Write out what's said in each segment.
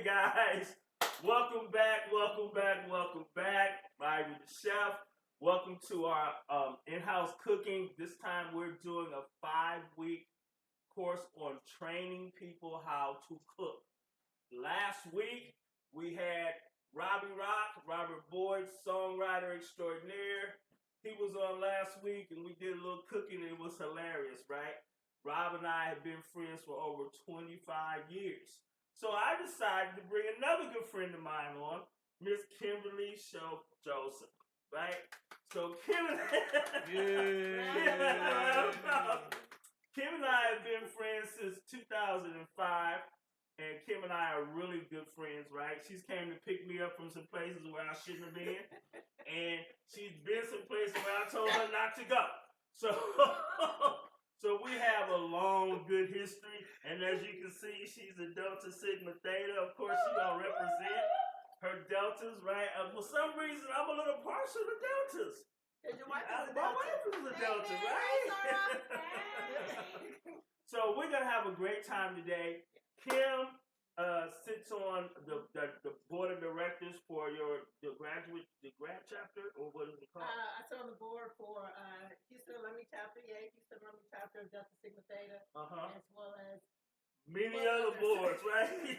guys. Welcome back. Ivory the chef. Welcome to our in-house cooking. This time we're doing a 5-week course on training people how to cook. Last week we had Robert Boyd, songwriter extraordinaire. He was on last week and we did a little cooking and it was hilarious, right? Rob and I have been friends for over 25 years. So I decided to bring another good friend of mine on, Miss Kimberly Joseph, right? So Kim and I have been friends since 2005, and Kim and I are really good friends, right? She's came to pick me up from some places where I shouldn't have been, and she's been some places where I told her not to go. So we have a long, good history, and as you can see, she's a Delta Sigma Theta. Of course, she's going to represent her Deltas, right? For some reason, I'm a little partial to Deltas. My wife is a Delta, right? So we're going to have a great time today. Kim sits on the board of directors for the grad chapter, or what is it called? I sit on the board for Houston Alumni Chapter, Houston Alumni Chapter of Delta Sigma Theta, as well as many other boards, right?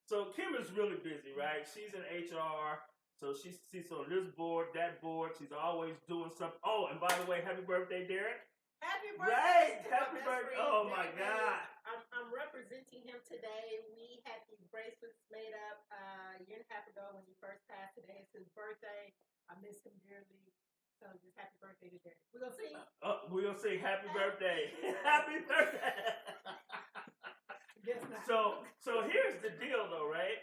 So Kim is really busy, right? She's in HR, so she sits on this board, that board. She's always doing something. Oh, and by the way, happy birthday, Derek. Happy birthday! Right, happy birthday! Oh my God! I'm representing him today. We had these bracelets made up a year and a half ago when he first passed. Today is his birthday. I miss him dearly. So just happy birthday to Derek. We're gonna sing. We're gonna sing happy birthday. Happy birthday! So here's the deal, though, right?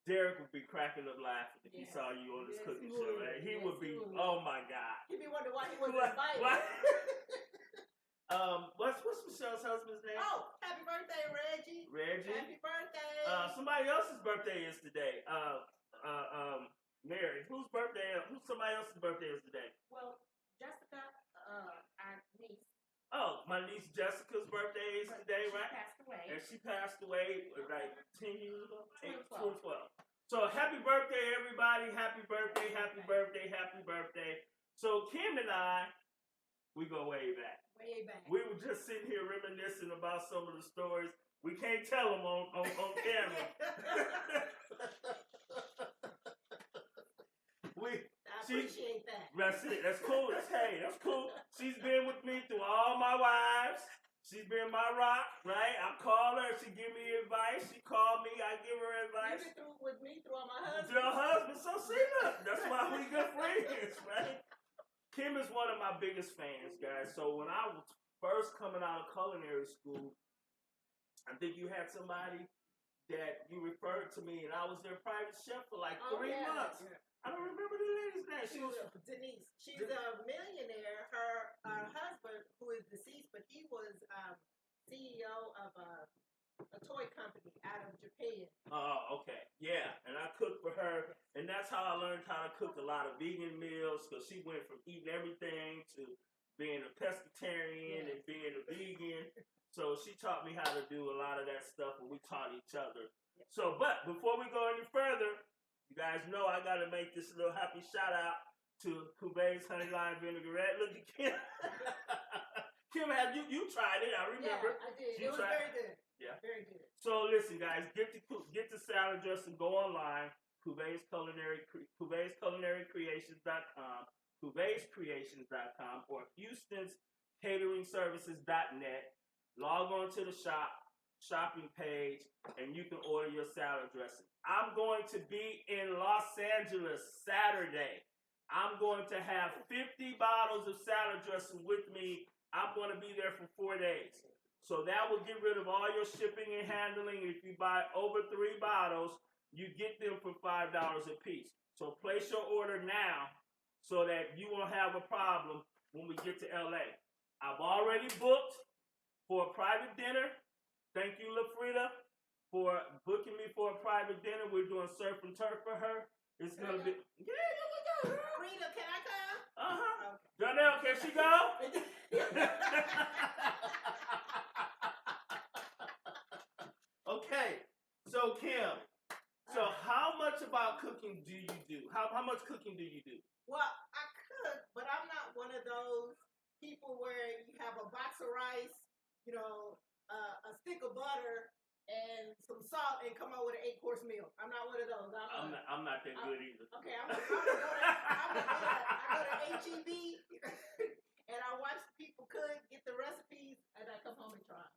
Derek would be cracking up laughing if he saw you on this cooking show, right? He would be, oh my God. He'd be wondering why he wasn't invited. What's Michelle's husband's name? Oh, happy birthday, Reggie. Reggie. Happy birthday. Somebody else's birthday is today. Mary. Whose somebody else's birthday is today? Well, Jessica, our niece. Oh, my niece Jessica's birthday is today, right? She passed away. And she passed away like 10 years ago? 12. So happy birthday, everybody. Happy birthday. So Kim and I, we go way back. Way back. We were just sitting here reminiscing about some of the stories. We can't tell them on camera. I appreciate that. That's it. That's cool. That's cool. She's been with me through all my wives. She's been my rock, right? I call her. She give me advice. She call me. I give her advice. You've been through with me through all my husbands. Through her husband. So see, look. That's why we good friends, right? Kim is one of my biggest fans, guys. So when I was first coming out of culinary school, I think you had somebody that you referred to me, and I was their private chef for like 3 months. Yeah. I don't remember the lady's name. She was Denise. She's a millionaire. Her husband, who is deceased, but he was CEO of a toy company out of Japan. Oh, okay. Yeah, and I cooked for her, and that's how I learned how to cook a lot of vegan meals, because she went from eating everything to being a pescatarian and being a vegan. So she taught me how to do a lot of that stuff, and we taught each other. Yeah. So, but before we go any further, you guys know I got to make this little happy shout out to Cuvee's honey lime vinaigrette. Look at Kim. Kim, have you tried it? I remember. Yeah, I did. It was very good. Yeah, very good. So listen, guys, get the salad dressing. Go online, Cuvee'sCulinary.com, Cuvee'sCreations.com, or Houston'sCateringServices.net. Log on to the shopping page, and you can order your salad dressing. I'm going to be in Los Angeles Saturday. I'm going to have 50 bottles of salad dressing with me. I'm going to be there for 4 days. So that will get rid of all your shipping and handling. If you buy over 3 bottles, you get them for $5 a piece. So place your order now so that you won't have a problem when we get to LA. I've already booked for a private dinner. Thank you, LaFrida, for booking me for a private dinner. We're doing surf and turf for her. It's going to be... Yeah. Frida, can I come? Uh-huh. Okay. Darnell, can she go? Okay. So, Kim, much cooking do you do? Well, I cook, but I'm not one of those people where you have a box of rice, a stick of butter, and some salt, and come out with an 8-course meal. I'm not one of those. I'm not that good either. Okay, I go to HEB and I watch people cook, get the recipes, and I come home and try them.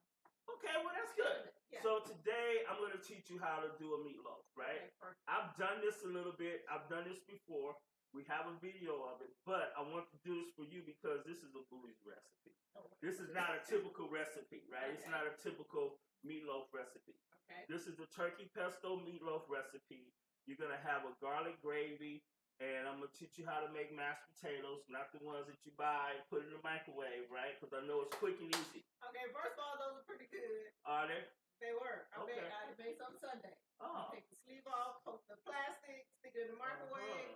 Okay, well that's good. Yeah. So today I'm going to teach you how to do a meatloaf, right? Okay, I've done this a little bit. I've done this before. We have a video of it, but I want to do this for you because this is a bougie recipe. This is not a typical recipe, right? Okay. It's not a typical meatloaf recipe. Okay. This is a turkey pesto meatloaf recipe. You're going to have a garlic gravy, and I'm going to teach you how to make mashed potatoes, not the ones that you buy and put in the microwave, right? Because I know it's quick and easy. Okay, first of all, those are pretty good. Are they? They were. I Okay. made some Sunday. Oh. Take the sleeve off, poke the plastic, stick it in the microwave.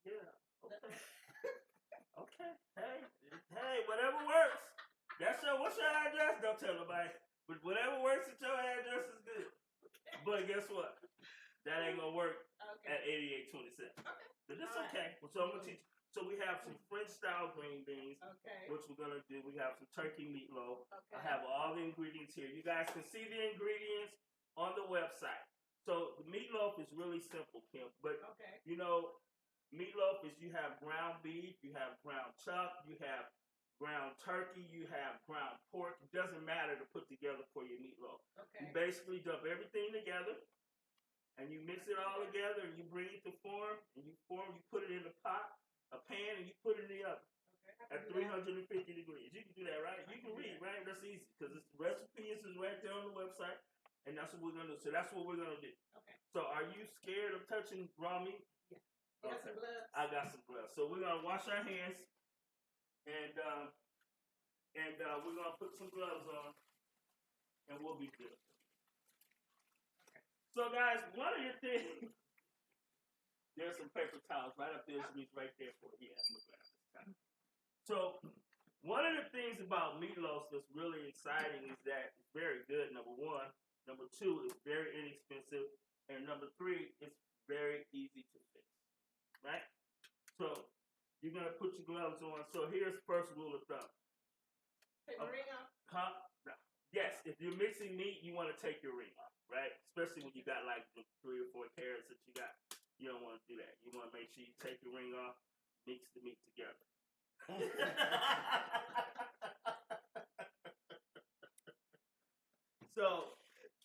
Yeah. Okay. Okay. Hey, whatever works. What's your address? Don't tell nobody. But whatever works at your address is good. Okay. But guess what? That ain't gonna work at 8827. Okay. But it's okay. So I'm gonna teach you. So we have some French style green beans, which we're gonna do. We have some turkey meatloaf. Okay. I have all the ingredients here. You guys can see the ingredients on the website. So the meatloaf is really simple, Kim. But meatloaf is you have ground beef, you have ground chuck, you have ground turkey, you have ground pork. It doesn't matter to put together for your meatloaf. Okay. You basically dump everything together, and you mix it all together, and you bring it to form, and you put it in a pan, and you put it in the oven at 350 degrees. You can do that, right? You can read, right? That's easy because the recipe is right there on the website, and that's what we're gonna do. So that's what we're gonna do. Okay. So are you scared of touching raw meat? Yeah. You got some gloves? I got some gloves. So we're gonna wash our hands, and we're gonna put some gloves on, and we'll be good. So, guys, one of the things, there's some paper towels right up there. It's right there for you. Yeah, I'm going to grab this time. So, one of the things about meatloaf that's really exciting is that it's very good, number one. Number two, it's very inexpensive. And number three, it's very easy to fix, right? So, you're going to put your gloves on. So, here's the first rule of thumb. Take the ring off? Huh? No. Yes, if you're mixing meat, you want to take your ring off, right? Especially when you got like the 3 or 4 carrots that you got. You don't want to do that. You want to make sure you take your ring off, mix the meat together. So,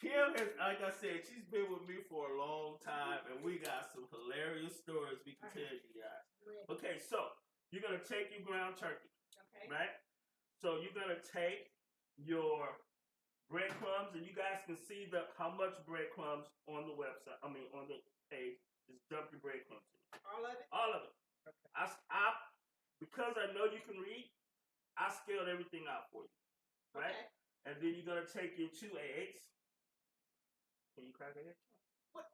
Kim has, like I said, she's been with me for a long time, and we got some hilarious stories we can tell you guys. Okay, so you're going to take your ground turkey, right? So you're going to take your breadcrumbs, and you guys can see how much breadcrumbs on the website. I mean, on the page. Just dump your breadcrumbs in. All of it? All of it. Okay. I because I know you can read, I scaled everything out for you. Right? Okay. And then you're going to take your 2 eggs. Can you crack an egg? What?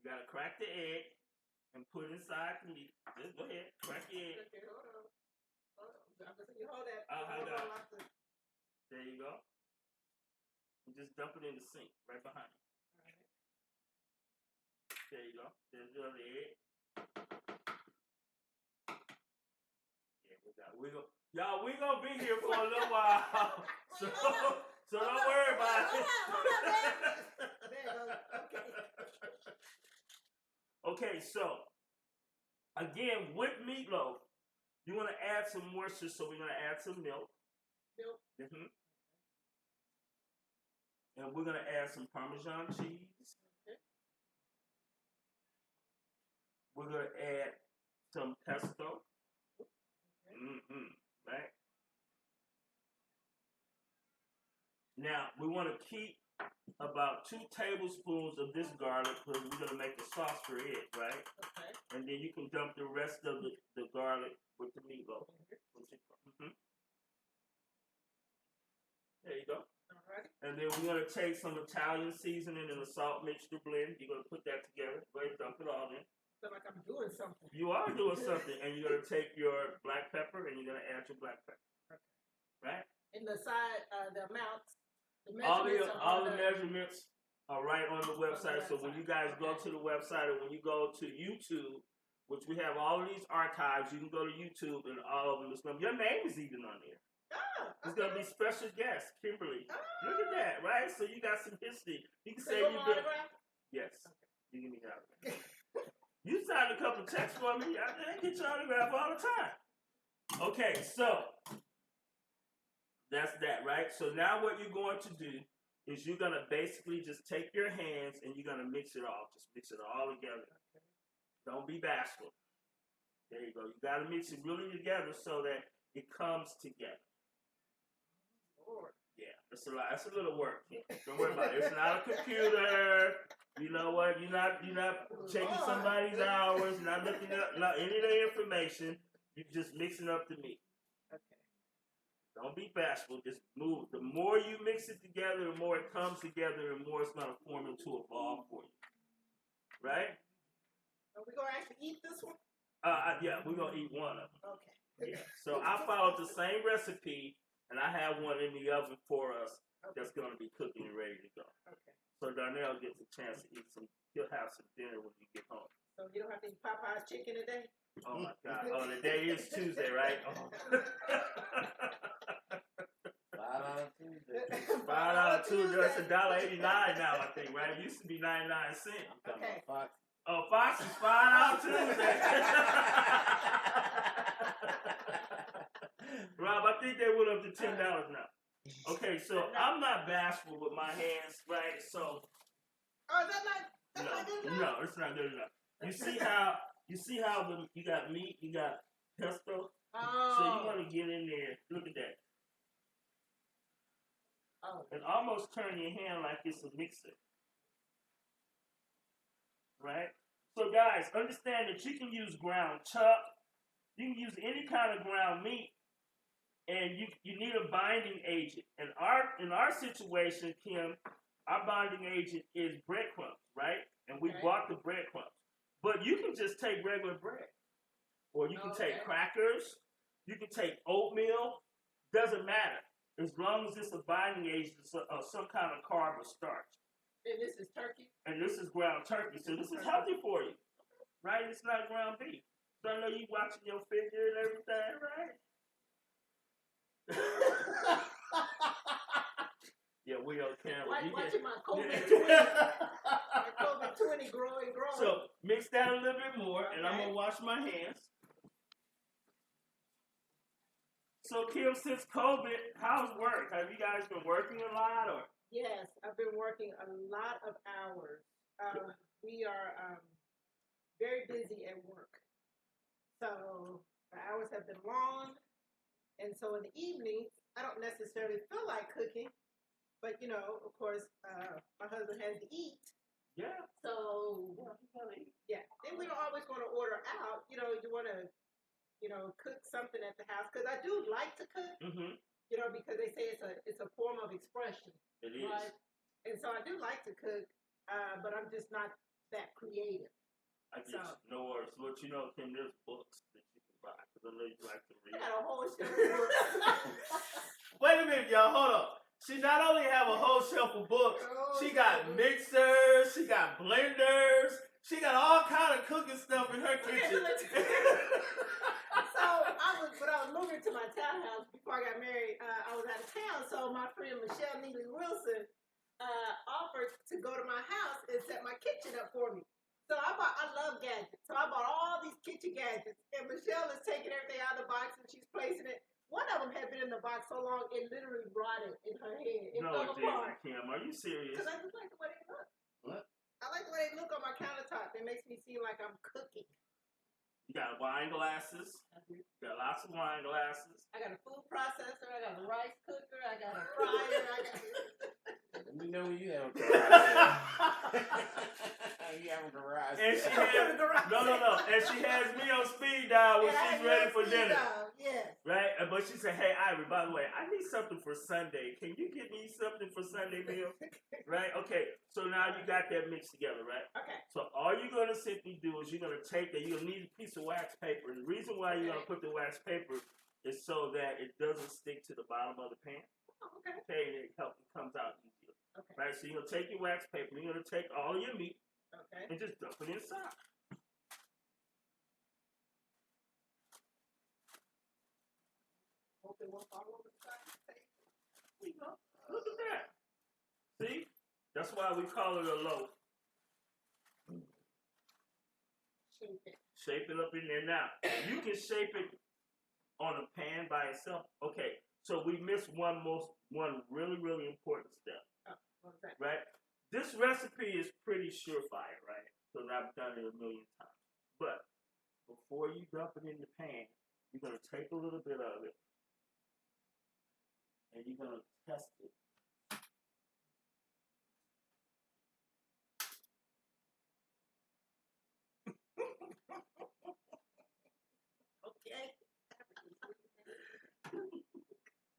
You got to crack the egg and put inside the meat. Just go ahead. Crack the egg. Okay, hold on. You hold that. Hold on. There you go. And just dump it in the sink right behind you. All right. There you go. There's the other egg. Yeah, we're gonna be here for a little while. So don't worry about it. Okay, so again, with meatloaf, you want to add some moisture, so we're gonna add some milk. Milk. Mm-hmm. And we're gonna add some Parmesan cheese. Okay. We're gonna add some pesto. Okay. Mm-hmm. Right. Now we want to keep about 2 tablespoons of this garlic because we're gonna make a sauce for it, right? Okay. And then you can dump the rest of the garlic with the meatloaf. Mm-hmm. There you go. Alright. And then we're going to take some Italian seasoning and a salt mixture blend. You're going to put that together. Go ahead and dump it all in. I feel like I'm doing something. You are doing something. And you're going to take your black pepper and you're going to add your black pepper. Okay. Right? In the side, the amounts. All the measurements are right on the website. So when you guys go to the website, or when you go to YouTube, which we have all of these archives, you can go to YouTube and all of them. Your name is even on there. Oh, It's gonna be special guest, Kimberly. Look at that, right? So you got some history. You can say you you been. Yes. You give me your autograph. You signed a couple checks for me. I get your autograph all the time. Okay, so that's that, right? So now what you're going to do is you're gonna basically just take your hands and you're gonna mix it all. Just mix it all together. Don't be bashful. There you go. You gotta mix it really together so that it comes together. Lord. Yeah, it's a lot. That's a little work. Don't worry about it. It's not a computer. You know what? You're not checking somebody's hours. You're not looking up any of the information. You're just mixing up the meat. Okay. Don't be bashful. Just move. The more you mix it together, the more it comes together, and the more it's gonna form into a ball for you. Right? Are we gonna actually eat this one? Yeah, we're gonna eat one of them. Okay. Yeah. So I followed the same recipe, and I have one in the oven for us that's gonna be cooking and ready to go. Okay. So Darnell gets a chance to eat some. He'll have some dinner when you get home. So you don't have to eat Popeye's chicken today? Oh my God! Oh, the day is Tuesday, right? Oh. $5 Tuesday. That's $1.89 now, I think, right? It used to be 99 cents. Okay. Oh, Fox is $5 Tuesday. Rob, I think they went up to $10 now. Okay, so I'm not bashful with my hands, right? So. Oh, is that not good enough? No, it's not good enough. You see how you got meat, you got pesto. Oh. So you want to get in there. Look at that. Oh. And almost turn your hand like it's a mixer. Right? So guys, understand that you can use ground chuck. You can use any kind of ground meat. And you need a binding agent. And in our situation, Kim, our binding agent is breadcrumbs, right? And we bought the breadcrumbs. But you can just take regular bread. Or you can take crackers. You can take oatmeal. Doesn't matter. As long as it's a binding agent of some kind of carb or starch. And this is turkey? And this is ground turkey. So this is healthy for you. Right? It's not ground beef. So I know you watching your figure and everything, right? Yeah, we on camera. Watching my COVID-20. My COVID-20 growing. So mix that a little bit more, and I'm going to wash my hands. So Kim, since COVID, how's work? Have you guys been working a lot? Or? Yes, I've been working a lot of hours. We are very busy at work. So the hours have been long. And so in the evenings, I don't necessarily feel like cooking. But, of course, my husband has to eat. Yeah. So, yeah. Then we don't always want to order out. You want to, cook something at the house. Because I do like to cook, because they say it's a form of expression. It is. Right? And so I do like to cook, but I'm just not that creative. I just know orders. So what you know, Kim, there's books that you can buy. Because I know you like to read. I got a whole shelf of books. Wait a minute, y'all. Hold on. She not only have a whole shelf of books, she got mixers, she got blenders, she got all kind of cooking stuff in her kitchen. So when I was moving to my townhouse before I got married, I was out of town. So my friend Michelle Neely Wilson offered to go to my house and set my kitchen up for me. So I love gadgets. So I bought all these kitchen gadgets, and Michelle is taking everything out of the box and she's placing it. One of them had been in the box so long, it literally rotted in her head. It fell apart. Kim, are you serious? Because I just like the way they look. What? I like the way they look on my countertop. It makes me seem like I'm cooking. You got wine glasses. You got lots of wine glasses. I got a food processor. I got a rice cooker. I got a fryer. Let me know when you have a garage. You have a garage. And she has no. And she has me on speed dial when she's ready for dinner. Yes. Right? But she said, "Hey, Ivory, by the way, I need something for Sunday. Can you get me something for Sunday meal?" Right? Okay. So now you got that mixed together, right? Okay. So all you're gonna simply do is you're gonna take that. You're gonna need a piece of wax paper. And the reason why you're gonna put the wax paper is so that it doesn't stick to the bottom of the pan. Oh, okay. Okay, and it comes out easier. Okay. Right? So you're going to take your wax paper, you're going to take all of your meat Okay. and just dump it inside. Hope it won't fall over the side of the table. There you go. Look at that. See? That's why we call it a loaf. Shape it. Shape it up in there. Now, you can shape it on a pan by itself. Okay, so we missed one really, really important step. Oh, what was that? Right? This recipe is pretty surefire, right? Because I've done it a million times. But before you dump it in the pan, you're going to take a little bit of it and you're going to test it. Okay.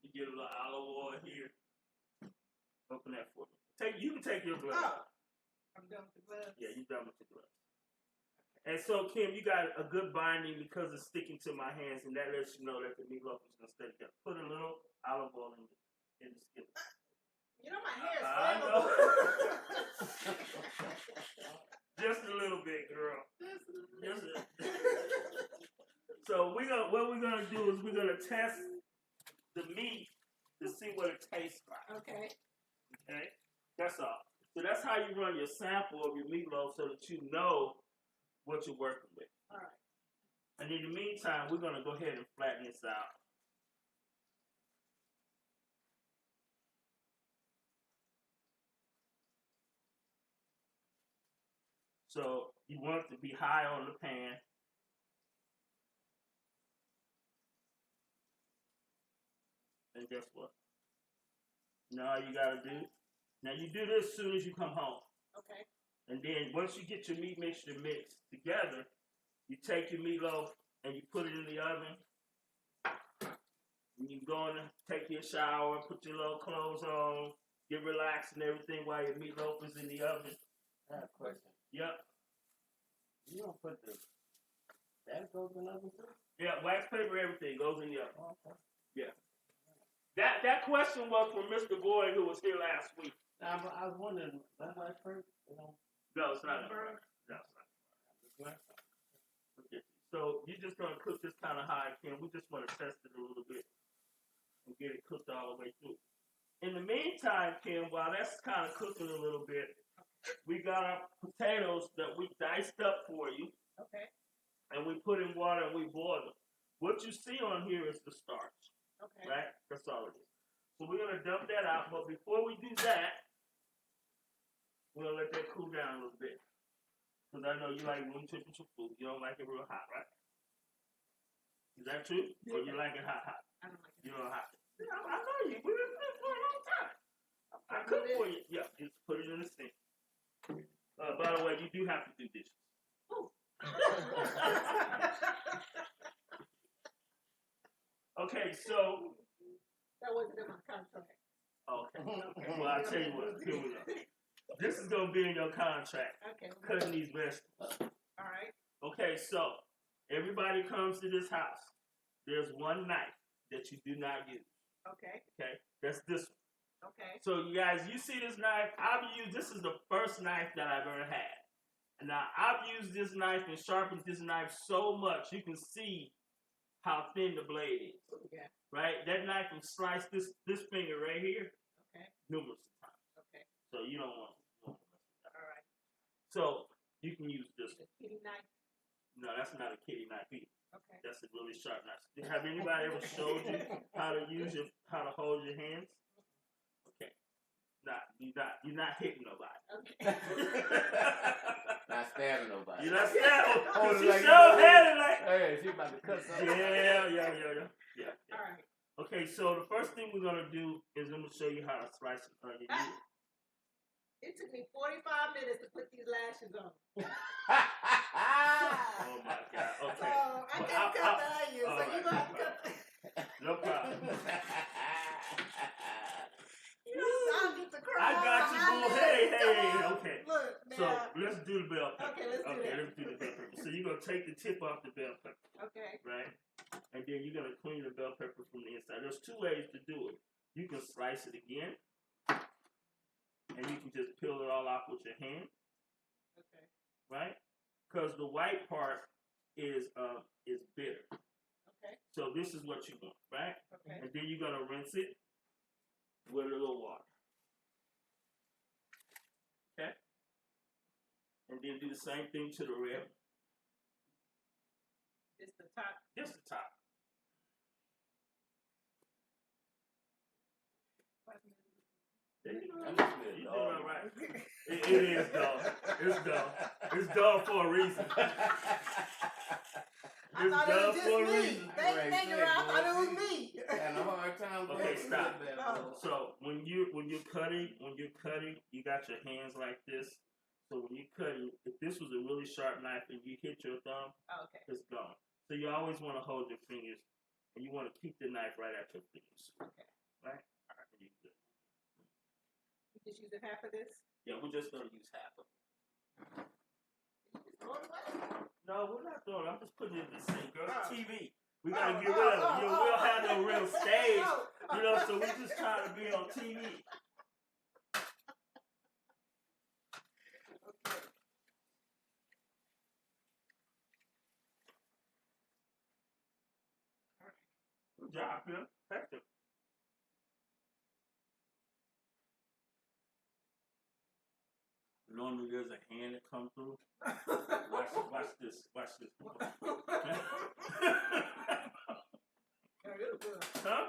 You get a little olive oil here. Open that for me. You can take your gloves. Oh, I'm done with the gloves. Yeah, you're done with the gloves. And so, Kim, you got a good binding because it's sticking to my hands, and that lets you know that the meatloaf is going to stay together. Put a little olive oil in the skillet. You know my hair is I flammable. Just a little bit, girl. Just a... So what we're gonna do is we're gonna test the meat to see what it tastes like. Okay. Okay, that's all. So that's how you run your sample of your meatloaf so that you know what you're working with. All right. And in the meantime, we're gonna go ahead and flatten this out. So you want it to be high on the pan. And guess what? Now you gotta do. Now you do this as soon as you come home. Okay. And then once you get your meat mixture mixed together, you take your meatloaf and you put it in the oven. And you go in and take your shower, put your little clothes on, get relaxed and everything while your meatloaf is in the oven. I have a question. Yep. You don't put that goes in the oven too? Yeah, wax paper, everything goes in the oven. Oh, okay. Yeah. That question was from Mr. Boyd who was here last week. Now, I was wondering, that wax paper, you know? No, it's not. No, it's not. Okay. So you're just gonna cook this kind of high, Kim. We just want to test it a little bit and get it cooked all the way through. In the meantime, Kim, while that's kind of cooking a little bit, we got our potatoes that we diced up for you. Okay. And we put in water and we boil them. What you see on here is the starch. Okay. Right? That's all it is. So we're gonna dump that out, but before we do that, we're gonna let that cool down a little bit. Because I know you like room temperature food. You don't like it real hot, right? Is that true? Or you like it hot? I don't like it. You don't hot. Yeah, I know you. We've been doing it for a long time. I cook for you. Yeah, just put it in the sink. By the way, you do have to do dishes. Okay, so. That wasn't in my contract. Okay. Well, I'll tell you what. Here we go. This is going to be in your contract. Okay. Cutting these vegetables. All right. Okay, so everybody comes to this house. There's one knife that you do not use. Okay. Okay? That's this one. Okay. So, you guys, you see this knife? This is the first knife that I've ever had. And now, I've used this knife and sharpened this knife so much, you can see how thin the blade is. Yeah. Right? That knife can slice this finger right here. Okay. Numerous times. Okay. So, you don't want to mess with that. All right. So, you can use this The one. kitty knife. No, that's not a kitty knife either. Okay. That's a really sharp knife. Have anybody ever showed you how to hold your hands? Okay. You're not hitting nobody. Okay. Not stabbing nobody. You're not stabbing. Oh, She like sure had it like. Hey, she about to cut something. Yeah. All right. Okay, so the first thing we're gonna do is I'm gonna show you how to slice an onion. It took me 45 minutes to put these lashes on. Oh my God. Okay. So I can't cut the onions, so right. you're gonna have to cut the No problem. I'll get the crown. I got you, boo. Hey. Okay. Look, now. So let's do the bell pepper. Okay, let's do that. Let's do the bell pepper. So you're gonna take the tip off the bell pepper, Okay. right? And then you're gonna clean the bell pepper from the inside. There's two ways to do it. You can slice it again, and you can just peel it all off with your hand, Okay. right? Because the white part is bitter. Okay. So this is what you want, right? Okay. And then you're gonna rinse it with a little water. Okay? And then do the same thing to the rim. Just the top. Just the top. There you go. You're doing all right. It is dull. It's dull. It's dull for a reason. I thought it was just me. Right, Thank you, I thought it was me. Had a hard time. Okay, stop. Oh. So when you're cutting, you got your hands like this. So when you're cutting, if this was a really sharp knife and you hit your thumb, Okay. it's gone. So you always want to hold your fingers, and you want to keep the knife right at your fingers. Okay. Right? All right, you good. You just using half of this? Yeah, we're just gonna use half of it. You just throw it away? No, we're not throwing it. I'm just putting it in the sink, girl. It's Oh. TV. We gotta get rid of it. We don't have no real stage, you know. So we just trying to be on TV. Okay. Good job, Phil. Effective. Normally there's a hand that comes through. Watch this. Watch this. Huh?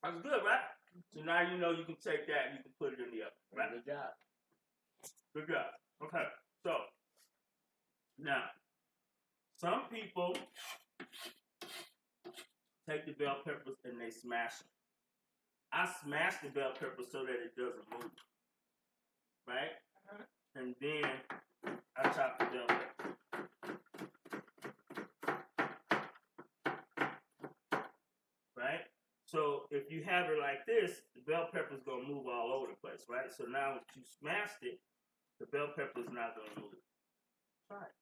That's good, right? So now you know you can take that and you can put it in the oven, right? Good job. Good job. Okay, so now some people take the bell peppers and they smash them. I smash the bell pepper so that it doesn't move, right? And then I chop the bell pepper. Right? So if you have it like this, the bell pepper's gonna move all over the place, right? So now if you smashed it, the bell pepper's not gonna move. Try it.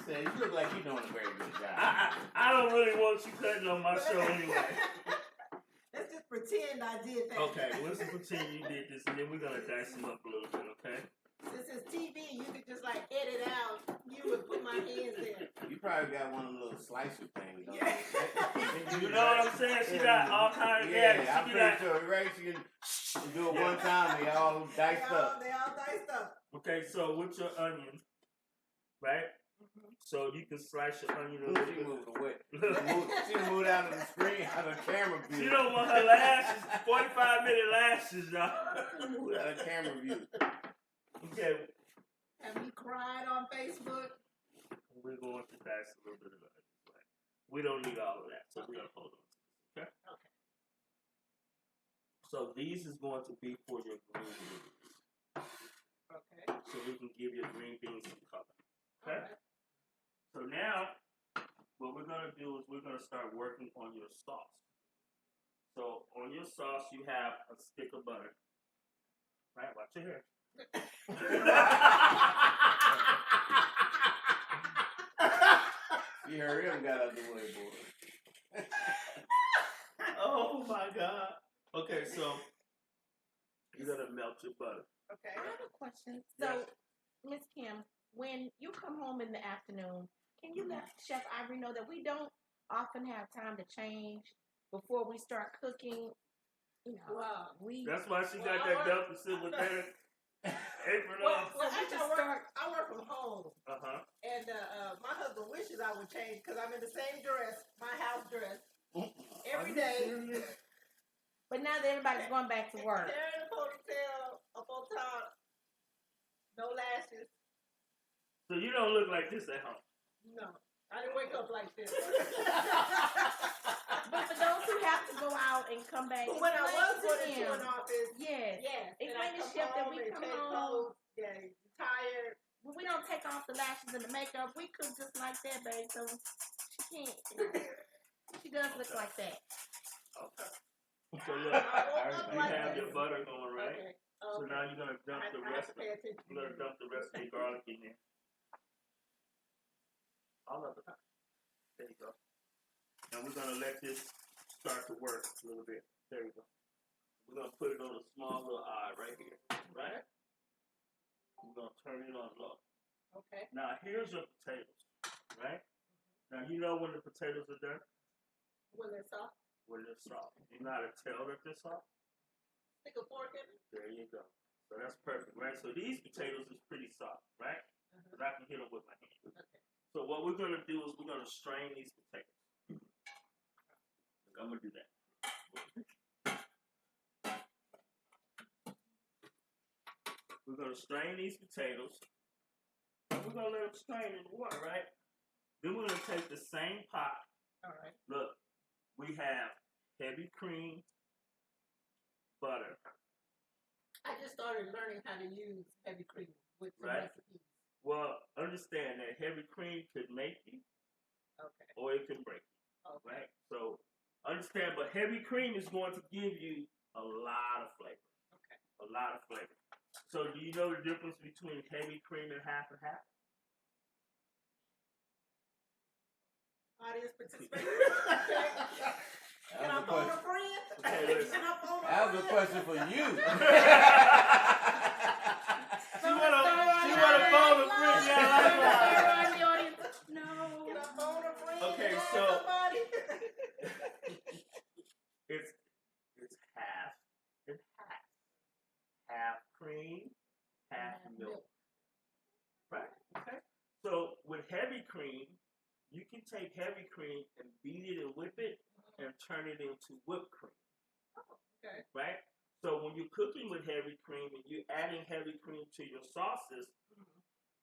Say, you look like you're doing a very good job. I don't really want you cutting on my show anyway. Let's just pretend I did that. Okay, let's pretend you did this, and then we're gonna dice them up a little bit, okay? Since it's TV, you could just like edit out. You would put my hands there. You probably got one of them little slicer things. Yeah. You know what I'm saying? She got all kinds of Yeah, gadgets. I'm She pretty got, sure, right? She can do it one time, they all diced up. They all diced up. okay, so with your onion, right? So you can slice your onion a little She bit. moved away. She moved out of the screen, out of the camera view. She don't want her lashes, 45-minute lashes, y'all. She moved out of camera view. Okay, Have you cried on Facebook? we're going to dice a little bit of onion. Right? We don't need all of that, so we're going to hold on to this, okay? Okay. So these is going to be for your green beans. Okay. So we can give your green beans some color, okay? Alright. So now, what we're going to do is we're going to start working on your sauce. So on your sauce, you have a stick of butter. Right? Watch your hair. You hurry up and got out the way, boy. Oh my God. Okay, so you're going to melt your butter. Okay. I have a question. Yes. So, Miss Kim, when you come home in the afternoon, can you let Chef Ivory know that we don't often have time to change before we start cooking? You know, Wow. That's why she got that belt and silver apron Well, on. actually, I work from home, Uh-huh. and my husband wishes I would change because I'm in the same dress, my house dress, every day. but now that everybody's going back to work. Hair in a ponytail, up on top, no lashes. So you don't look like this at home. No, I didn't wake up like this. But for those who have to go out and come back, But when I was explain going into an office, yes, yes, Explain and I to come Chef that home we and come change home. clothes, yeah, tired. we don't take off the lashes and the makeup. We cook just like that, babe. So she can't. She does look like that. Okay. So look, I woke up you like have this. your butter going, right? Okay. So now you're gonna dump the I have rest. to pay attention. You're gonna dump the rest of your garlic in there. All of it. There you go. And we're gonna let this start to work a little bit. There you go. We're gonna put it on a small little eye right here, right? We're gonna turn it on low. Okay. Now here's your potatoes, right? Now you know when the potatoes are done? When they're soft, When they're soft. You know how to tell that they're soft? stick a fork in it. There you go. So that's perfect, right? So these potatoes is pretty soft, right? Because I can hit them with my hand. Okay. So what we're gonna do is we're gonna strain these potatoes. I'm gonna do that. We're gonna strain these potatoes. We're gonna let them strain in the water, right? Then we're gonna take the same pot. All right. Look, we have heavy cream, butter. I just started learning how to use heavy cream with some Right. recipes. Well, understand that heavy cream could make you, Okay. or it can break you, Okay. right? So understand, but heavy cream is going to give you a lot of flavor. Okay. A lot of flavor. So do you know the difference between heavy cream and half and half? Audience participation. That Can I was a phone a question. friend? Okay, listen. Can I phone a That was a friend? question for you. She wanna phone a friend. Yeah, likewise. the audience. No. Can I phone a friend? Okay, Call so- somebody? It's half and half. Half cream, half milk. Right? Okay. So with heavy cream, you can take heavy cream and beat it and whip it and turn it into whipped cream. Okay. Right? So when you're cooking with heavy cream and you're adding heavy cream to your sauces,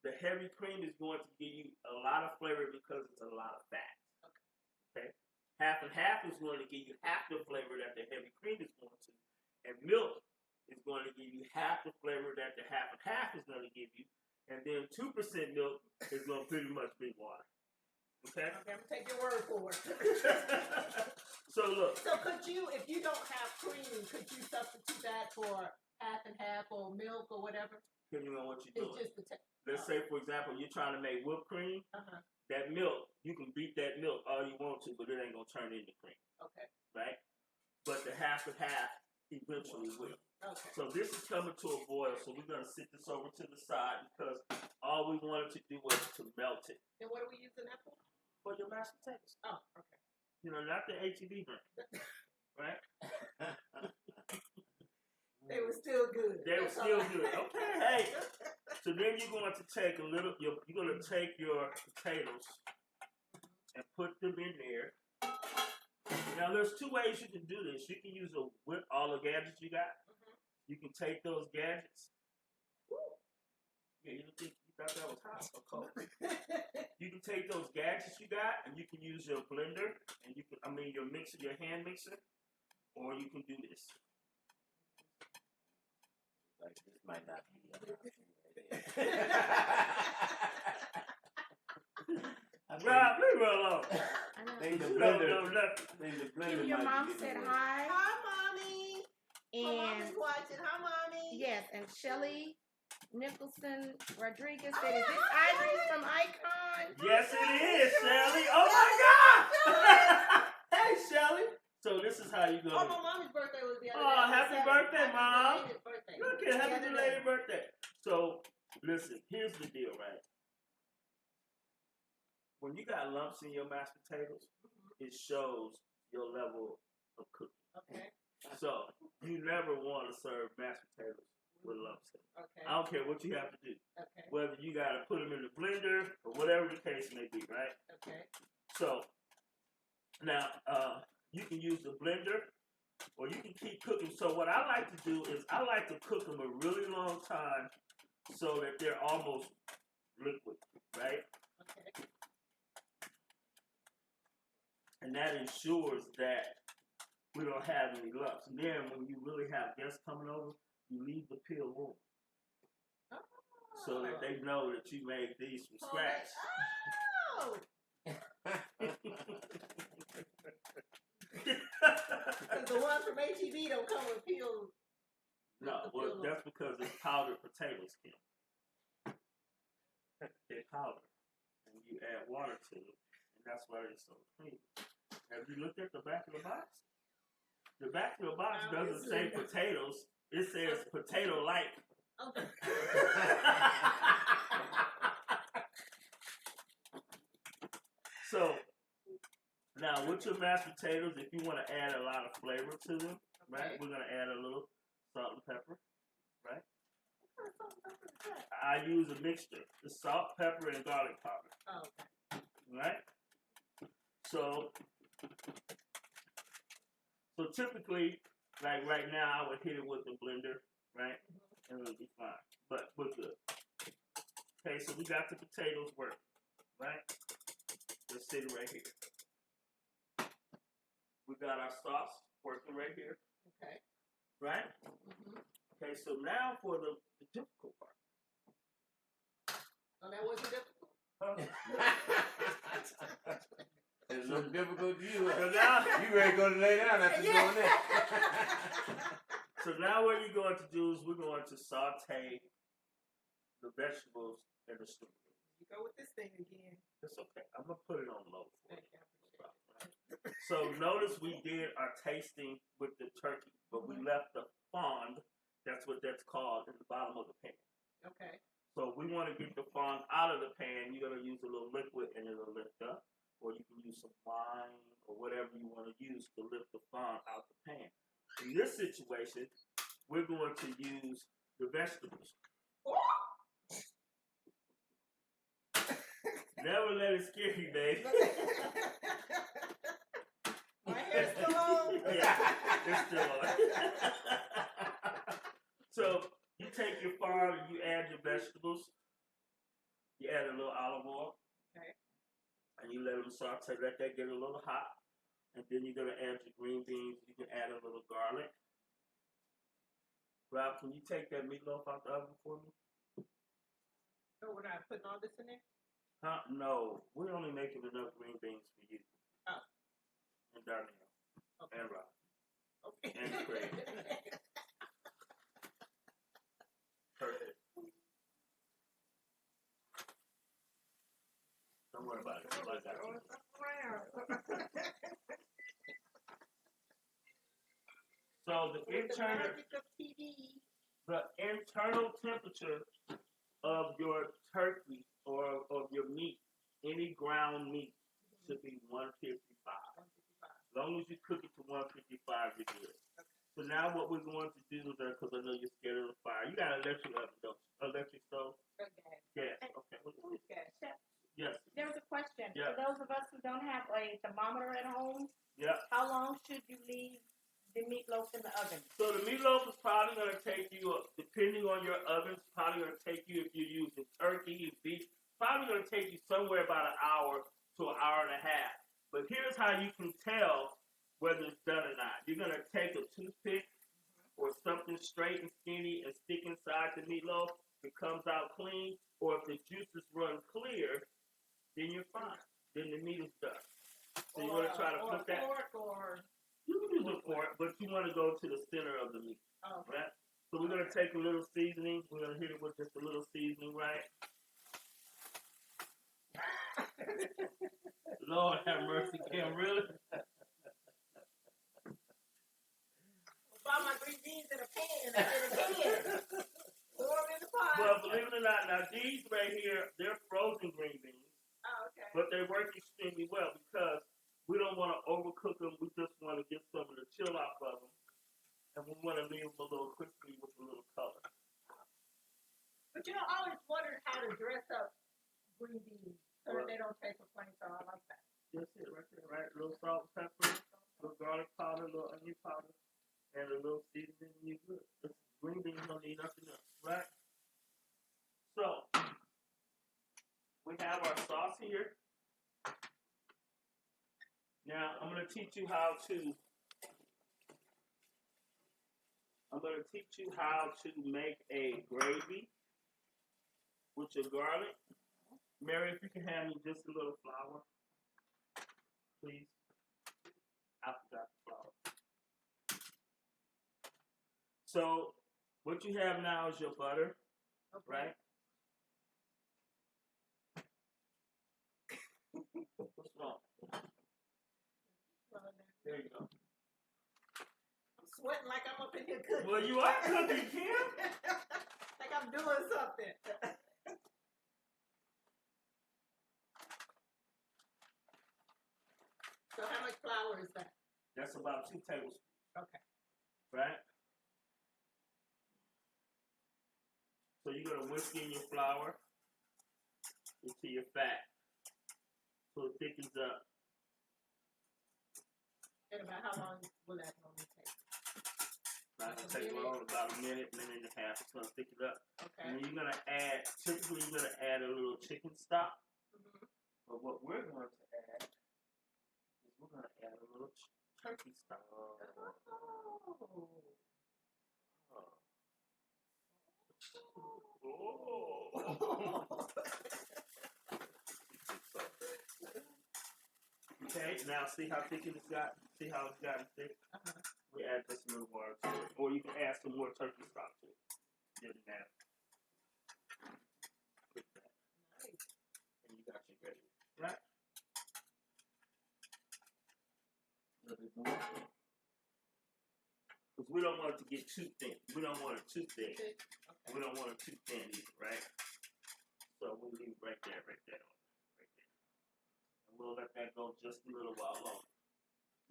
the heavy cream is going to give you a lot of flavor because it's a lot of fat. Okay? Half and half is going to give you half the flavor that the heavy cream is going to. And milk is going to give you half the flavor that the half and half is going to give you. And then 2% milk is going to pretty much be water. Okay? Okay, I'm gonna take your word for it. So look. So could you, if you don't have cream, could you substitute that for half and half or milk or whatever? Depending on what you're It's doing. just the Let's say, for example, you're trying to make whipped cream. Uh-huh. That milk, you can beat that milk all you want to, but it ain't going to turn into cream. Okay. Right? But the half and half eventually will. Okay. So this is coming to a boil, so we're going to sit this over to the side because all we wanted to do was to melt it. And what are we using that for? For your mashed potatoes. Oh, okay. You know, not the HEB brand. Right? They were still good. They were That's still all. good. Okay, hey. So then you're going to take you're going to take your potatoes and put them in there. Now there's two ways you can do this. You can use all the gadgets you got. You can take those gadgets. Yeah, you thought that was hot or cold? You can take those gadgets you got and you can use your blender and your mixer, your hand mixer, or you can do this. Like, this might not be. Rob, leave her alone. I know. I think the You don't blender. know nothing. I think the blender Your might mom be said getting hi. Hi, mommy. My And mommy's watching. Hi, mommy. yes, and Shelly Nicholson Rodriguez said, "Is this Ivory from Icon?" Yes, it is, Shelly. Oh my God! Hey, Shelly. So this is how you go. Oh, my mommy's birthday was the other day. Oh, happy birthday, Mom. Happy birthday. Look at happy belated birthday. So listen, here's the deal, right? When you got lumps in your mashed potatoes, it shows your level of cooking. Okay. So you never want to serve mashed potatoes with lumps in them. Okay. I don't care what you have to do. Okay. Whether you got to put them in the blender or whatever the case may be, right? Okay. So now you can use the blender or you can keep cooking. So what I like to do is I like to cook them a really long time so that they're almost liquid, right? Okay. And that ensures that we don't have any lumps. And then when you really have guests coming over, you leave the peel warm so that they know that you made these from scratch. Oh. Because the ones from HEB don't come with peels. No, well, that's because it's powdered potatoes, Kim. They're powdered. And you add water to it, and that's why they're so creamy. Have you looked at the back of the box? The back of the box No, doesn't it's say not. potatoes. It says potato-like. Okay. So, now with your mashed potatoes, if you want to add a lot of flavor to them, right, we're going to add a little salt and pepper, right? I use a mixture. It's salt, pepper, and garlic powder, Oh, okay. right? So typically, like right now, I would hit it with the blender, right? And it'll be fine. But we're good. Okay, so we got the potatoes working, right? They're sitting right here. We got our sauce working right here, Okay. right? Mm-hmm. Okay, so now for the difficult part. Oh, that wasn't difficult? Huh? It's so difficult to you. So now, You ready to go to lay down after doing that? so now what you're going to do is we're going to saute the vegetables and the string. You go with this thing again. It's okay. I'm going to put it on low for Thank you. you. I appreciate it. So notice we did our tasting with the turkey, but we left the fond, that's what that's called, in the bottom of the pan. Okay. So if we want to get the fond out of the pan, you're going to use a little liquid and it'll lift up. Or you can use some wine or whatever you want to use to lift the fond out the pan. In this situation, we're going to use the vegetables. Never let it scare you, babe. My hair's still on. Yeah, it's still on. So you take your fond and you add your vegetables. You add a little olive oil. Okay. And you let them saute, let that get a little hot. And then you're going to add your green beans. You can add a little garlic. Rob, can you take that meatloaf out the oven for me? So we're not putting all this in there? Huh? No, we're only making enough green beans for you. Oh. And Darnell. Okay. And Rob. Okay. And Craig. Perfect. Don't worry about it. I got you. So the internal temperature of your turkey or of your meat, any ground meat, should be 155. As long as you cook it to 155, you're good. Okay. So now what we're going to do is, because I know you're scared of the fire, you got an electric oven, don't you? Electric stove? Okay. Yes. Okay. Okay. Chef, Yes. there was a question. Yeah. For those of us who don't have a thermometer at home, Yeah. how long should you leave the meatloaf in the oven? So the meatloaf is probably going to take you, depending on your oven, it's probably going to take you, if you're using turkey, beef, probably going to take you somewhere about an hour to an hour and a half. But here's how you can tell whether it's done or not. You're going to take a toothpick or something straight and skinny and stick inside the meatloaf. If it comes out clean, or if the juices run clear, then you're fine. Then the meat is done. So you want to try to put that. Or You can use a fork, but you want to go to the center of the meat. oh, Right? So we're going to take a little seasoning. We're going to hit it with just a little seasoning, right? Lord have mercy, Kim, really? buy my green beans in a pan and pour them in the pot. Well, believe it or not, now these right here, they're frozen green beans, Oh, okay. but they work extremely well because we don't want to overcook them. We just want to get some of the chill off of them. And we want to leave them a little crispy with a little color. But you know, I always wondered how to dress up green beans so that they don't taste so plain, so I like that. That's it right there, right? A little salt, pepper, a little garlic powder, a little onion powder, and a little seasoning, and you're good. This green beans don't need nothing else, right? So, we have our sauce here. Now, I'm going to teach you how to make a gravy with your garlic. Mary, if you can hand me just a little flour, please. I forgot the flour. So, what you have now is your butter, Okay. right? What's wrong? There you go. up in here cooking. Well, you are cooking, Kim. Like I'm doing something. So how much flour is that? That's about 2 tablespoons. Okay. Right? So you're going to whisk in your flour into your fat so it thickens up. And about how long will that normally take? Not going to take long, about a minute and a half. It's going to thicken up. Okay. And then you're going to add, typically you're going to add a little chicken stock. Mm-hmm. But what we're going to add is we're going to add a little turkey stock. Oh. Okay, now see how thick it's got? See how it's gotten thick? Uh-huh. We add just a little water to it. Or you can add some more turkey stock to it. Get it now. Put that. Nice. And you got your gravy. Right? A little bit more. Because we don't want it to get too thin. We don't want it too thick. Okay. We don't want it too thin either, right? So we'll leave it right there. Right there. And we'll let that go just a little while longer.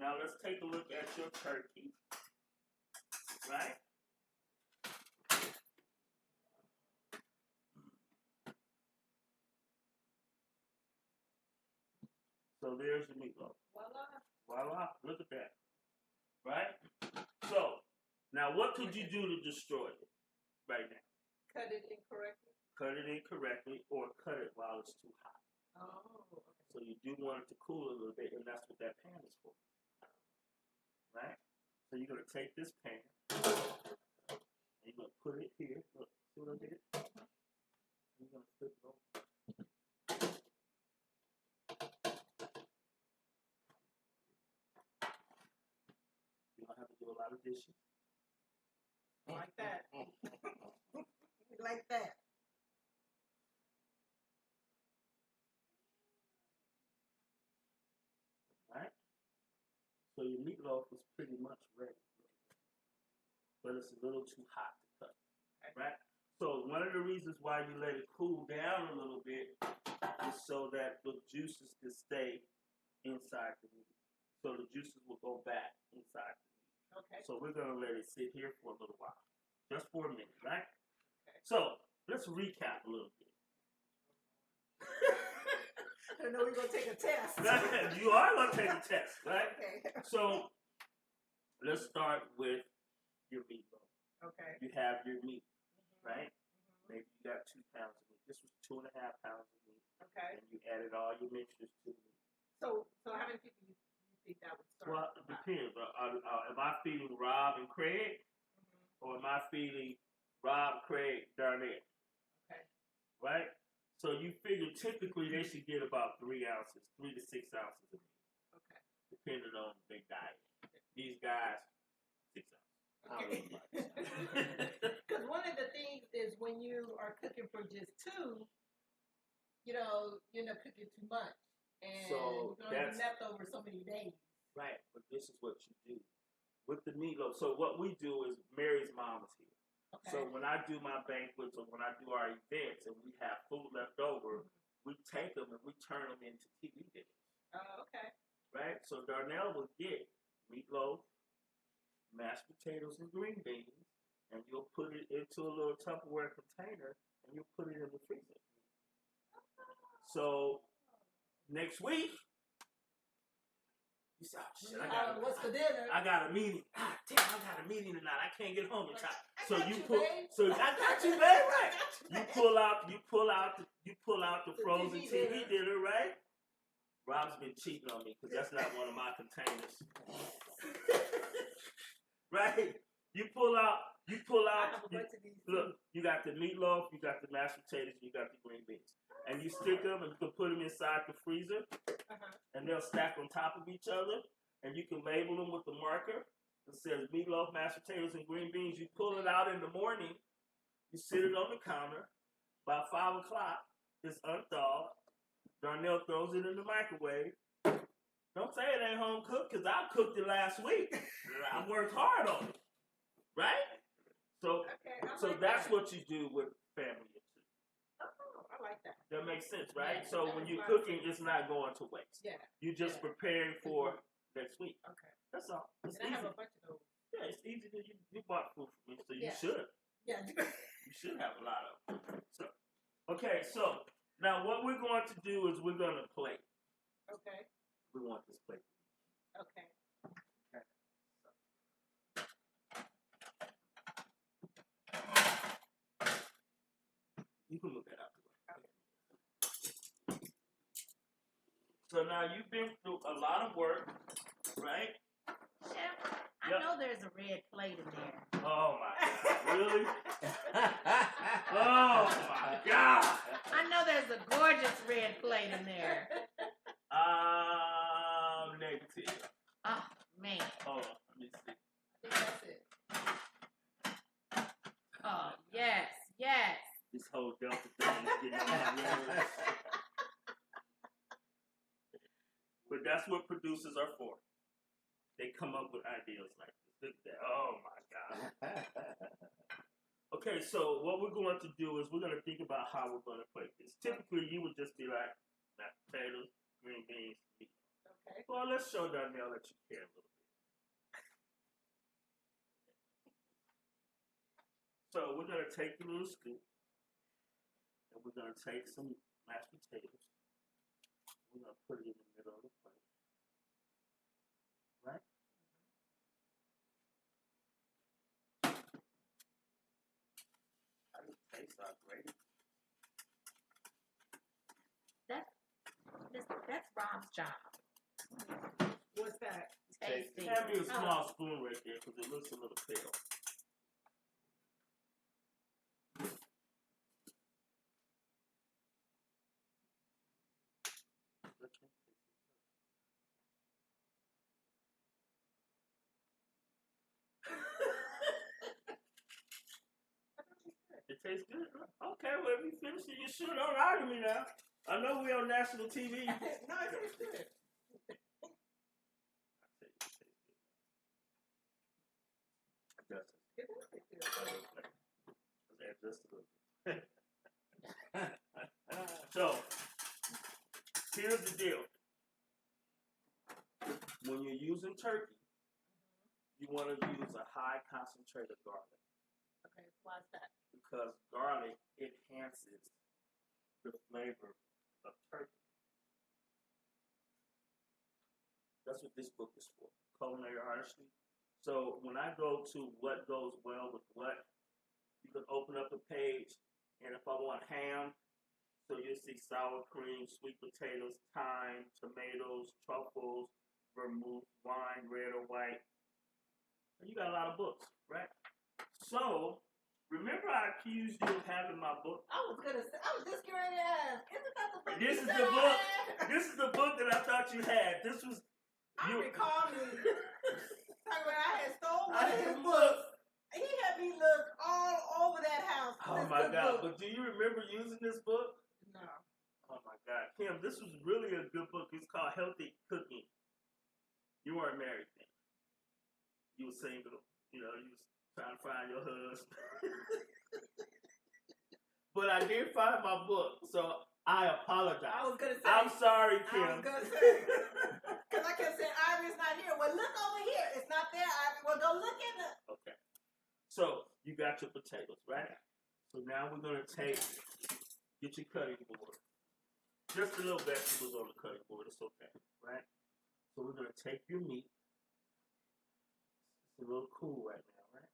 Now let's take a look at your turkey. Right? So there's the meatloaf. Voila. Look at that. Right? So, now what could you do to destroy it right now? Cut it incorrectly? Cut it incorrectly or cut it while it's too hot. Oh, okay. So you do want it to cool a little bit, and that's what that pan is for. Right? So you're going to take this pan, and you're going to put it here. Look, see what I did? You're going to flip it over. You don't have to do a lot of dishes. Like that. Like that. Right? So your meatloaf is pretty much ready. But it's a little too hot to cut. Right? So one of the reasons why you let it cool down a little bit is so that the juices can stay inside the meat. So the juices will go back inside the meat. Okay. So we're going to let it sit here for a little while. Just for a minute, right? Okay. So let's recap a little bit. I know we're going to take a test. You are going to take a test, right? Okay. So let's start with your meatloaf. Okay. You have your meat, right? Mm-hmm. Maybe you got 2 pounds of meat. This was 2.5 pounds of meat. Okay. And you added all your mixtures to it. So how many people you think that would start? Well, it depends. Am I feeding Rob and Craig? Or am I feeding Rob, Craig, Darnell? Okay. Right? So you figure typically they should get about 3 ounces, 3 to 6 ounces of meat. Okay. Depending on their diet. These guys, 6 ounces. Because one of the things is when you are cooking for just 2, you know, you end up cooking too much. And So you're going to be left over so many days. Right, but this is what you do. With the meatloaf, so what we do is Mary's mom is here. Okay. So when I do my banquets or when I do our events and we have food left over, we take them and we turn them into TV dinners. Oh, okay. Right? So Darnell will get meatloaf, mashed potatoes, and green beans, and you'll put it into a little Tupperware container and you'll put it in the freezer. So next week, you say, oh, shit, what's for dinner? I got a meeting. Ah, damn, I got a meeting tonight. I can't get home in time. So I got you, babe, right? You pull out the frozen TV dinner, right? Rob's been cheating on me because that's not one of my containers. Right? You pull out. Look, you got the meatloaf, you got the mashed potatoes, you got the green beans, and you stick them and you can put them inside the freezer. And they'll stack on top of each other, and you can label them with the marker that says meatloaf, mashed potatoes, and green beans. You pull it out in the morning, you sit it on the counter. By 5 o'clock, it's unthawed. Darnell throws it in the microwave. Don't say it ain't home cooked, because I cooked it last week. I worked hard on it. right? So Okay, I so like that's that. what you do with family of two. Oh, I like that. That makes sense, right? Yeah, So that when makes you're a lot of cooking, sense. it's not going to waste. Yeah. You're just Yeah. preparing for next week. Okay. That's all. It's And I easy. have a bunch of those. Yeah, it's easy. You bought food for me, so you Yeah. should. Yeah. You should have a lot of them. So, okay, so now what we're going to do is we're going to play. Okay. We want this plate. Okay. You can look that up. So now you've been through a lot of work, right? Chef, I Yep. know there's a red plate in there. Oh my God! Really? Oh my God! I know there's a gorgeous red plate in there. Negative. Oh, man. Hold on, let me see. I think that's it. Oh, yes, yes. This whole Delta thing is getting on my nerves. But that's what producers are for. They come up with ideas like this. Look at that. Oh my God. Okay, so what we're going to do is we're going to think about how we're going to plate this. Typically, you would just be like, mashed potatoes, green beans, meat. Okay. Well, let's show Donnell that you care a little bit. So we're going to take the little scoop, and we're going to take some mashed potatoes. We're going to put it in the middle of the plate. Right? How does it taste? Are great. That's Rob's job. What's that? Tasting. Hand me a small spoon right there because it looks a little pale. It tastes good. Okay, well, if you finish it, you sure don't argue me now. I know we're on national TV. No, it tastes good. It does taste good. Just a little bit. So, here's the deal. When you're using turkey, you want to use a high concentrated garlic Okay, why is that? because garlic enhances the flavor of turkey. That's what this book is for, culinary artistry. So when I go to what goes well with what, you can open up a page, and if I want ham, so you'll see sour cream, sweet potatoes, thyme, tomatoes, truffles, vermouth, wine, red or white. And you got a lot of books, right? So, remember I accused you of having my book? I was just getting ready to ask. Isn't that the book? This you is said the I book. had? This is the book that I thought you had. This was I you. recall me talking about I had stole I one of had his the books. He had me look all over that house. for Oh this my good God! book. But do you remember using this book? No. Oh my God, Kim, this was really a good book. It's called Healthy Cooking. You weren't married then. You were single. You know, you was trying to find your husband. But I did find my book, so I apologize. I was gonna say. I'm sorry, I Kim. was gonna say. Because I kept saying Ivory's not here. Well, look over here. It's not there, Ivory. Well, go look in the. Okay. So you got your potatoes, right? So now we're gonna get your cutting board. Just a little vegetables on the cutting board. It's okay, right? So we're gonna take your meat. It's a little cool right now, right?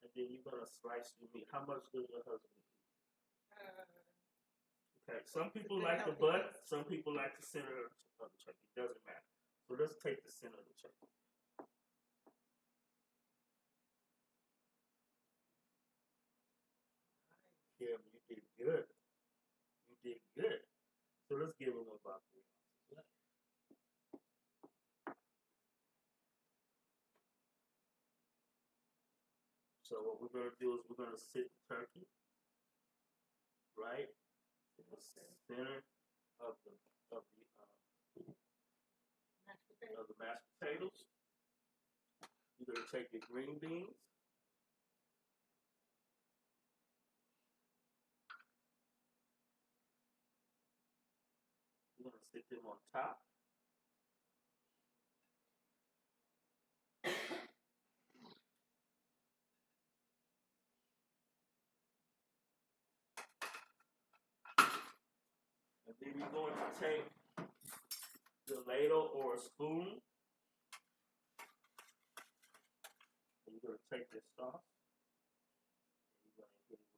And then you're gonna slice your meat. How much does your husband eat? Okay. Some people like the butt. Some people like the center of the turkey. It doesn't matter. So let's take the center of the turkey. Kim, you did good. You did good. So let's give him about 3 ounces. So what we're going to do is we're going to sit the turkey right in the center of the mashed potatoes. You're going to take your green beans We're gonna stick them on top. And then you're going to take the ladle or a spoon. And you're going to take this sauce. And you're going to hit it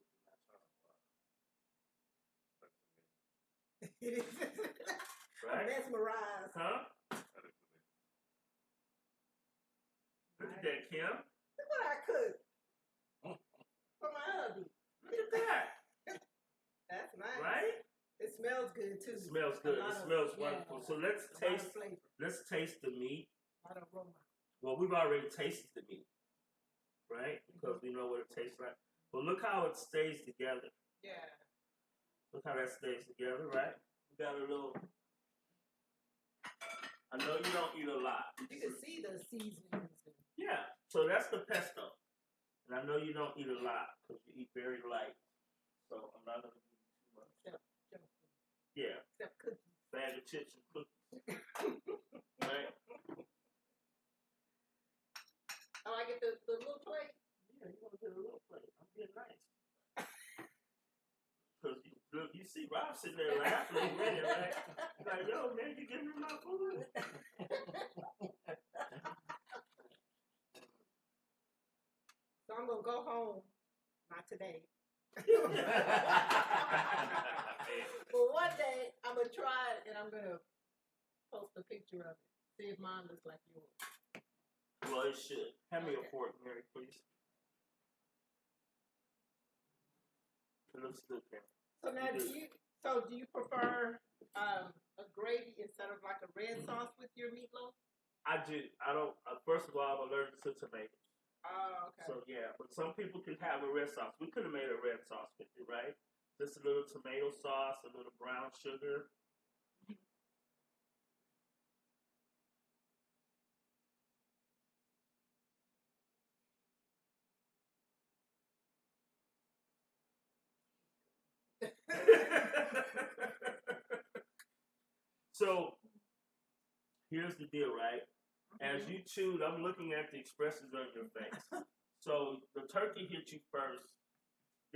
with the It is. right? Mesmerized. Huh? Look at that, Kim. Look what I cooked for my hubby. Look at that. That's nice. Right? It smells good too. It smells good. It smells wonderful. So let's taste. Flavor. Let's taste the meat. A lot of aroma. Well, we've already tasted the meat, right? Because we know what it tastes like. But look how it stays together. Yeah. Look how that stays together, right? We got a little. I know you don't eat a lot. You can see the seasonings. Yeah. So that's the pesto. And I know you don't eat a lot because you eat very light. So I'm not going to give you too much. Yeah. Except cookies. Bag of chips and cookies. Right? Oh, I get the little plate? Yeah, you're going to get a little plate. I'm being nice. Because you see Rob sitting there laughing and grinning, right? He's like, yo, man, you giving me my food? So I'm going to go home. Not today. But one day, I'm going to try it and I'm going to post a picture of it. See if mine looks like yours. Well, it should. Hand me a fork, Mary, please. It looks good, Kim. So now, do you prefer a gravy instead of like a red sauce with your meatloaf? I do. I don't. First of all, I'm allergic to tomatoes. Oh, okay. So yeah, but some people can have a red sauce. We could have made a red sauce with it, right? Just a little tomato sauce, a little brown sugar. So here's the deal, right? As you chewed, I'm looking at the expressions on your face. So the turkey hit you first,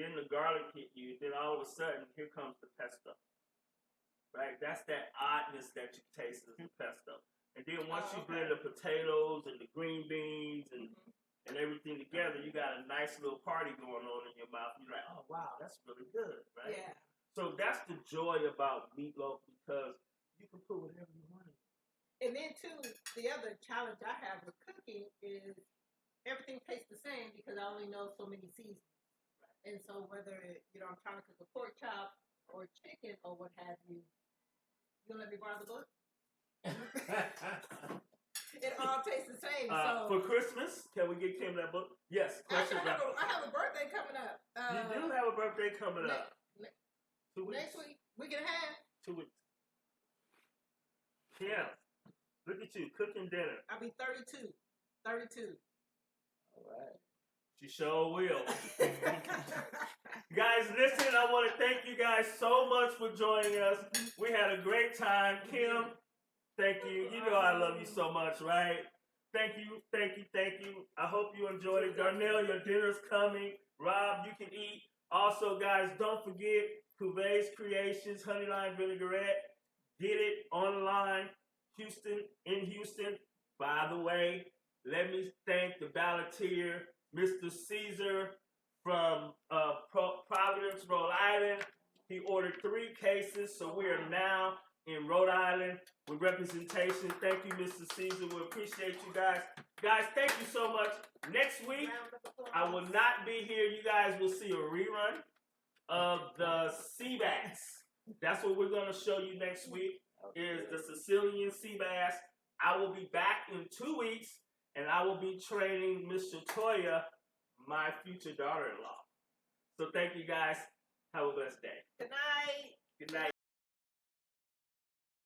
then the garlic hit you, then all of a sudden, here comes the pesto. Right? That's that oddness that you taste is the pesto. And then once you blend the potatoes and the green beans and everything together, you got a nice little party going on in your mouth. You're like, oh, wow, that's really good, right? Yeah. So that's the joy about meatloaf because you can put whatever you want in it. And then, too, the other challenge I have with cooking is everything tastes the same because I only know so many seasons. And so whether, I'm trying to cook a pork chop or chicken or what have you, you going to let me borrow the book? It all tastes the same. So For Christmas, can we get Kim that book? Yes. Actually, I have a birthday coming up. You do have a birthday coming up. 2 weeks. Next week, week and a half. 2 weeks. Kim, look at you, cooking dinner. I'll be 32. 32. All right. She sure will. Guys, listen, I want to thank you guys so much for joining us. We had a great time. Kim, thank you. You know I love you so much, right? Thank you, thank you, thank you. I hope you enjoyed it. Darnell, your dinner's coming. Rob, you can eat. Also, guys, don't forget Cuvee's Creations, Honey Lime Vinaigrette. Get it online, in Houston. By the way, let me thank the ballateer, Mr. Caesar from Providence, Rhode Island. He ordered 3 cases, so we are now in Rhode Island with representation. Thank you, Mr. Caesar. We appreciate you guys. Guys, thank you so much. Next week, I will not be here. You guys will see a rerun of the sea bass. That's what we're going to show you next week is the Sicilian sea bass. I will be back in 2 weeks, and I will be training Miss Shatoya, my future daughter-in-law. So thank you guys. Have a blessed day. Good night. Good night.